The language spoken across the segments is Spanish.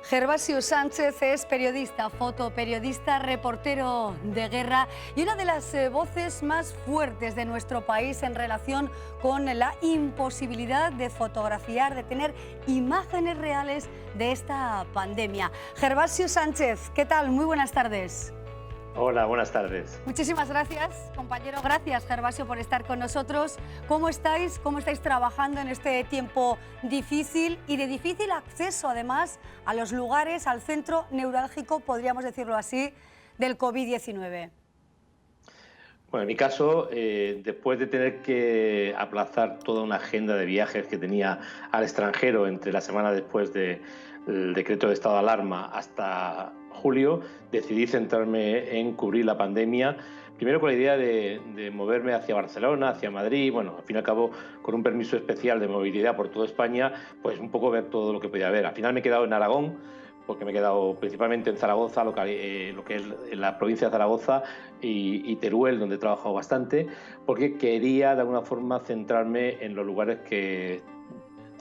Gervasio Sánchez es periodista, fotoperiodista, reportero de guerra y una de las voces más fuertes de nuestro país en relación con la imposibilidad de fotografiar, de tener imágenes reales de esta pandemia. Gervasio Sánchez, ¿qué tal? Muy buenas tardes. Hola, buenas tardes. Muchísimas gracias, compañero. Gracias, Gervasio, por estar con nosotros. ¿Cómo estáis? ¿Cómo estáis trabajando en este tiempo difícil y de difícil acceso, además, a los lugares, al centro neurálgico, podríamos decirlo así, del COVID-19? Bueno, en mi caso, después de tener que aplazar toda una agenda de viajes que tenía al extranjero entre la semana después del decreto de estado de alarma hasta julio, decidí centrarme en cubrir la pandemia, primero con la idea de moverme hacia Barcelona, hacia Madrid, bueno, al fin y al cabo con un permiso especial de movilidad por toda España, pues un poco ver todo lo que podía ver. Al final me he quedado en Aragón, porque me he quedado principalmente en Zaragoza, lo que es en la provincia de Zaragoza y Teruel, donde he trabajado bastante, porque quería de alguna forma centrarme en los lugares que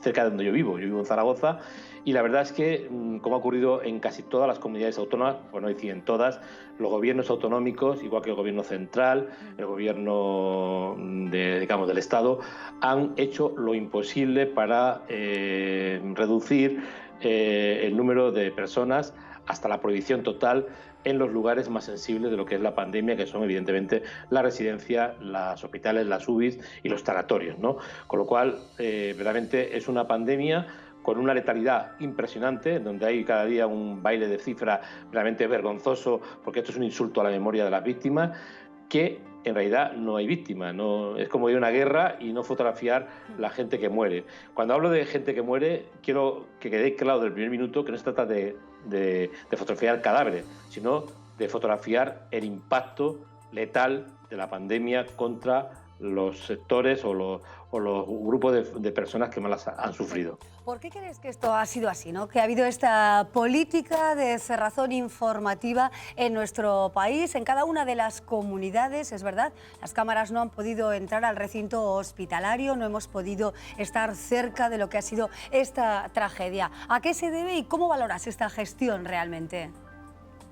cerca de donde yo vivo en Zaragoza, y la verdad es que, como ha ocurrido en casi todas las comunidades autónomas, por no decir en todas, los gobiernos autonómicos, igual que el gobierno central, el gobierno del Estado, han hecho lo imposible para reducir el número de personas hasta la prohibición total en los lugares más sensibles de lo que es la pandemia, que son evidentemente la residencia, los hospitales, las UBIs y los tanatorios, ¿no? Con lo cual, verdaderamente es una pandemia con una letalidad impresionante, donde hay cada día un baile de cifras realmente vergonzoso, porque esto es un insulto a la memoria de las víctimas, que en realidad no hay víctimas, no, es como ir a una guerra y no fotografiar la gente que muere. Cuando hablo de gente que muere, quiero que quede claro del primer minuto que no se trata de fotografiar cadáveres, sino de fotografiar el impacto letal de la pandemia contra los sectores o los grupos de personas que más las han sufrido. ¿Por qué crees que esto ha sido así, ¿no? Que ha habido esta política de cerrazón informativa en nuestro país, en cada una de las comunidades, es verdad. Las cámaras no han podido entrar al recinto hospitalario, no hemos podido estar cerca de lo que ha sido esta tragedia. ¿A qué se debe y cómo valoras esta gestión realmente?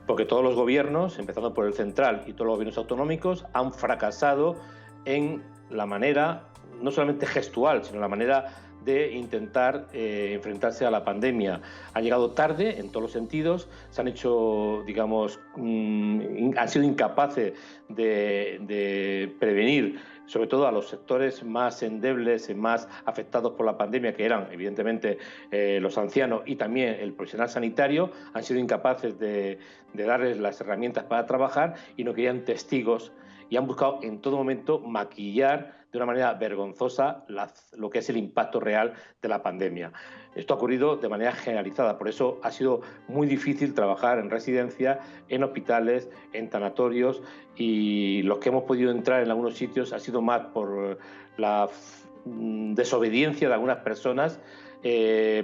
Porque todos los gobiernos, empezando por el central y todos los gobiernos autonómicos, han fracasado en la manera, no solamente gestual, sino la manera de intentar enfrentarse a la pandemia. Han llegado tarde en todos los sentidos, se han hecho, digamos, han sido incapaces de prevenir, sobre todo a los sectores más endebles y más afectados por la pandemia, que eran evidentemente los ancianos y también el profesional sanitario. Han sido incapaces de darles las herramientas para trabajar y no querían testigos, y han buscado en todo momento maquillar de una manera vergonzosa lo que es el impacto real de la pandemia. Esto ha ocurrido de manera generalizada, por eso ha sido muy difícil trabajar en residencias, en hospitales, en tanatorios, y los que hemos podido entrar en algunos sitios ha sido más por la desobediencia de algunas personas,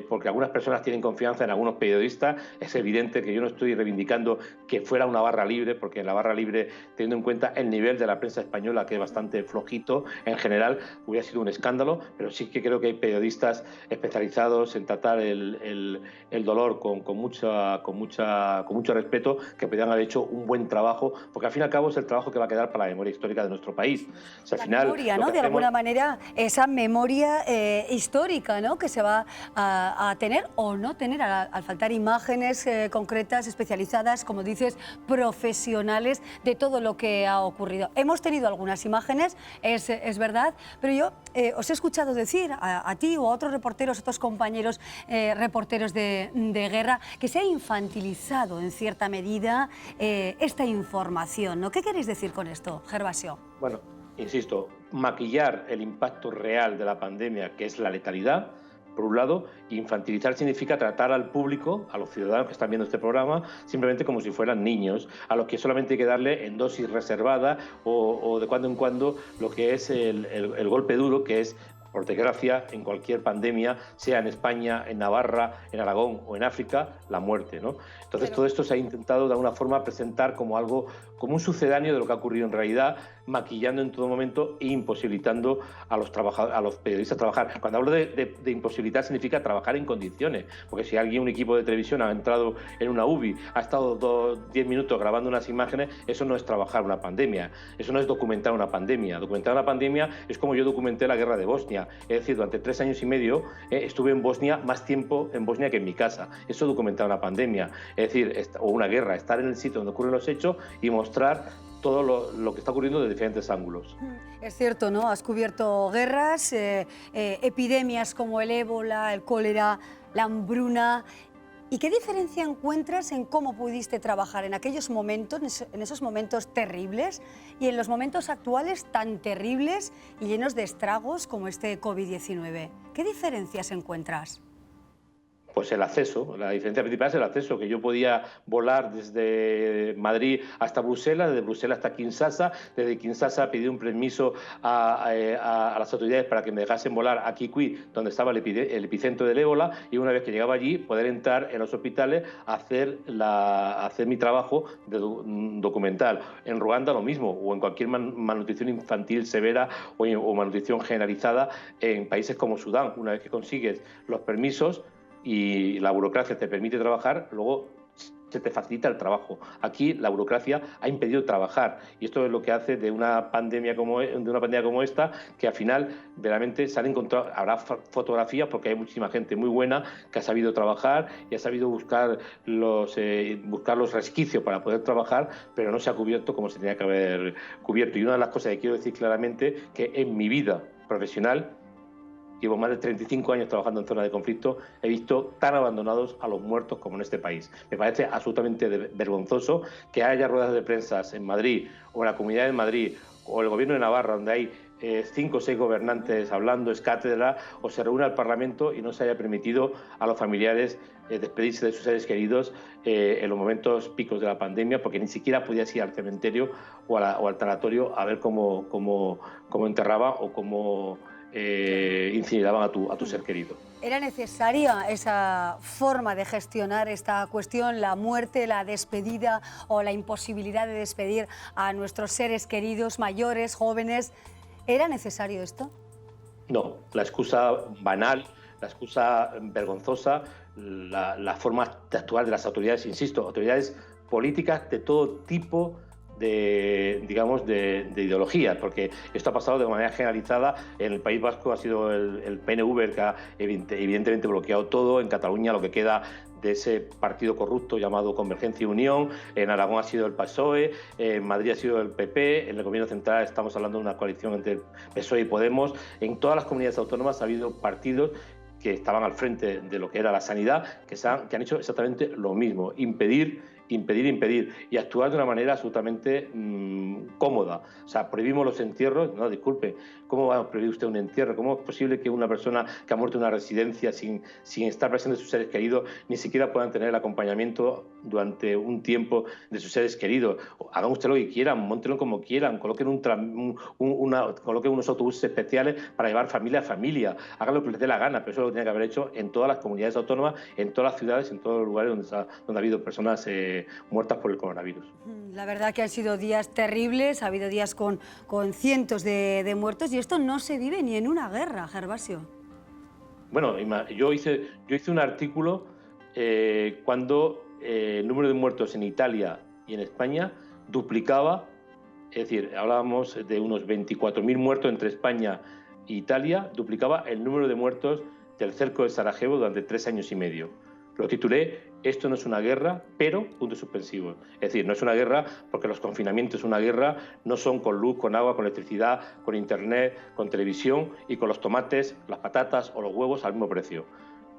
porque algunas personas tienen confianza en algunos periodistas. Es evidente que yo no estoy reivindicando que fuera una barra libre, porque en la barra libre, teniendo en cuenta el nivel de la prensa española, que es bastante flojito en general, hubiera sido un escándalo, pero sí que creo que hay periodistas especializados en tratar el dolor con mucho respeto, que podrían haber hecho un buen trabajo, porque al fin y al cabo es el trabajo que va a quedar para la memoria histórica de nuestro país. O sea, al final, memoria, ¿no? De alguna manera, esa memoria histórica, ¿no? Que se va a tener o no tener al faltar imágenes concretas, especializadas, como dices, profesionales de todo lo que ha ocurrido. Hemos tenido algunas imágenes, es verdad, pero yo os he escuchado decir a ti o a otros reporteros, otros compañeros reporteros de guerra, que se ha infantilizado en cierta medida esta información, ¿no? ¿Qué queréis decir con esto, Gervasio? Bueno, insisto, maquillar el impacto real de la pandemia, que es la letalidad, por un lado. Infantilizar significa tratar al público, a los ciudadanos que están viendo este programa, simplemente como si fueran niños, a los que solamente hay que darle en dosis reservada o de cuando en cuando lo que es el golpe duro, que es, por desgracia, en cualquier pandemia, sea en España, en Navarra, en Aragón o en África, la muerte, ¿no? Entonces, todo esto se ha intentado de alguna forma presentar como algo, como un sucedáneo de lo que ha ocurrido en realidad, maquillando en todo momento e imposibilitando a los trabajadores, a los periodistas trabajar. Cuando hablo de imposibilitar significa trabajar en condiciones, porque si alguien, un equipo de televisión ha entrado en una UBI, ha estado 10 minutos grabando unas imágenes, eso no es trabajar una pandemia, eso no es documentar una pandemia. Documentar una pandemia es como yo documenté la guerra de Bosnia, es decir, durante 3 años y medio estuve en Bosnia, más tiempo en Bosnia que en mi casa. Eso es documentar una pandemia, es decir, o una guerra, estar en el sitio donde ocurren los hechos y mostrar todo lo que está ocurriendo de diferentes ángulos. Es cierto, ¿no? Has cubierto guerras, epidemias como el ébola, el cólera, la hambruna. ¿Y qué diferencia encuentras en cómo pudiste trabajar en aquellos momentos, en esos momentos terribles, y en los momentos actuales tan terribles y llenos de estragos como este COVID-19? ¿Qué diferencias encuentras? Pues el acceso, la diferencia principal es el acceso, que yo podía volar desde Madrid hasta Bruselas, desde Bruselas hasta Kinshasa, desde Kinshasa pedí un permiso a las autoridades para que me dejasen volar a Kikwit, donde estaba el epicentro del ébola, y una vez que llegaba allí, poder entrar en los hospitales a hacer mi trabajo documental. En Ruanda lo mismo, o en cualquier malnutrición infantil severa o malnutrición generalizada en países como Sudán. Una vez que consigues los permisos y la burocracia te permite trabajar, luego se te facilita el trabajo. Aquí la burocracia ha impedido trabajar, y esto es lo que hace de una pandemia como esta, que al final verdaderamente se han encontrado, habrá fotografías porque hay muchísima gente muy buena que ha sabido trabajar y ha sabido buscar los resquicios para poder trabajar, pero no se ha cubierto como se tenía que haber cubierto. Y una de las cosas que quiero decir claramente, que en mi vida profesional, llevo más de 35 años trabajando en zonas de conflicto, he visto tan abandonados a los muertos como en este país. Me parece absolutamente vergonzoso que haya ruedas de prensa en Madrid o en la Comunidad de Madrid o el Gobierno de Navarra, donde hay 5 o 6 gobernantes hablando, es cátedra, o se reúne al Parlamento y no se haya permitido a los familiares despedirse de sus seres queridos en los momentos picos de la pandemia, porque ni siquiera podías ir al cementerio o al tanatorio a ver cómo enterraba o cómo incineraban a tu ser querido. ¿Era necesaria esa forma de gestionar esta cuestión, la muerte, la despedida o la imposibilidad de despedir a nuestros seres queridos, mayores, jóvenes? ¿Era necesario esto? No, la excusa banal, la excusa vergonzosa, la forma de actuar de las autoridades, insisto, autoridades políticas de todo tipo de ideologías, porque esto ha pasado de manera generalizada. En el País Vasco ha sido el PNV el que ha evidentemente bloqueado todo, en Cataluña lo que queda de ese partido corrupto llamado Convergencia y Unión, en Aragón ha sido el PSOE, en Madrid ha sido el PP, en el Gobierno central estamos hablando de una coalición entre el PSOE y Podemos. En todas las comunidades autónomas ha habido partidos que estaban al frente de lo que era la sanidad, que han hecho exactamente lo mismo: impedir y actuar de una manera absolutamente cómoda. O sea, prohibimos los entierros. No, disculpe, ¿cómo va a prohibir usted un entierro? ¿Cómo es posible que una persona que ha muerto en una residencia sin estar presente sus seres queridos ni siquiera puedan tener el acompañamiento durante un tiempo de sus seres queridos? Hagan usted lo que quieran, móntenlo como quieran, coloquen unos autobuses especiales para llevar familia a familia, hagan lo que les dé la gana, pero eso lo tiene que haber hecho en todas las comunidades autónomas, en todas las ciudades, en todos los lugares donde ha habido personas muertas por el coronavirus. La verdad que han sido días terribles, ha habido días con cientos de muertos, y esto no se vive ni en una guerra, Gervasio. Bueno, yo hice un artículo cuando el número de muertos en Italia y en España duplicaba, es decir, hablábamos de unos 24.000 muertos entre España e Italia, duplicaba el número de muertos del cerco de Sarajevo durante 3 años y medio. Lo titulé "Esto no es una guerra, pero puntos suspensivos". Es decir, no es una guerra porque los confinamientos de una guerra no son con luz, con agua, con electricidad, con internet, con televisión y con los tomates, las patatas o los huevos al mismo precio.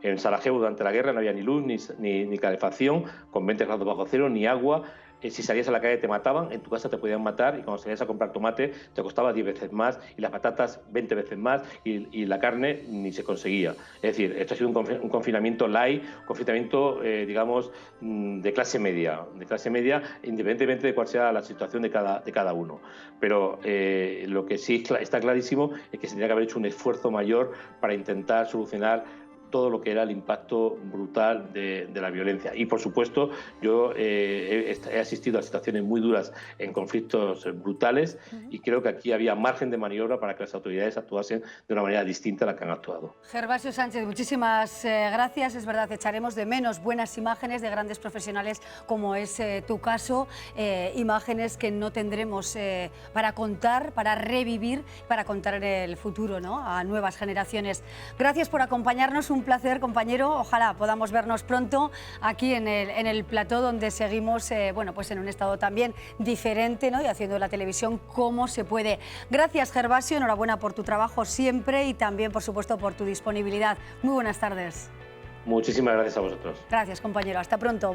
En Sarajevo durante la guerra no había ni luz, ni calefacción, con 20 grados bajo cero, ni agua. Si salías a la calle te mataban, en tu casa te podían matar, y cuando salías a comprar tomate te costaba 10 veces más, y las patatas 20 veces más, y la carne ni se conseguía. Es decir, esto ha sido un confinamiento light, un confinamiento, de clase media, independientemente de cuál sea la situación de cada uno. Pero lo que sí está clarísimo es que se tendría que haber hecho un esfuerzo mayor para intentar solucionar todo lo que era el impacto brutal de la violencia. Y, por supuesto, yo he asistido a situaciones muy duras en conflictos brutales y creo que aquí había margen de maniobra para que las autoridades actuasen de una manera distinta a la que han actuado. Gervasio Sánchez, muchísimas gracias. Es verdad, echaremos de menos buenas imágenes de grandes profesionales como es tu caso, imágenes que no tendremos para contar, para revivir, para contar en el futuro, ¿no?, a nuevas generaciones. Gracias por acompañarnos, un placer, compañero. Ojalá podamos vernos pronto aquí en el plató, donde seguimos bueno, pues en un estado también diferente, ¿no?, y haciendo la televisión como se puede. Gracias, Gervasio, enhorabuena por tu trabajo siempre y también, por supuesto, por tu disponibilidad. Muy buenas tardes. Muchísimas gracias a vosotros. Gracias, compañero. Hasta pronto.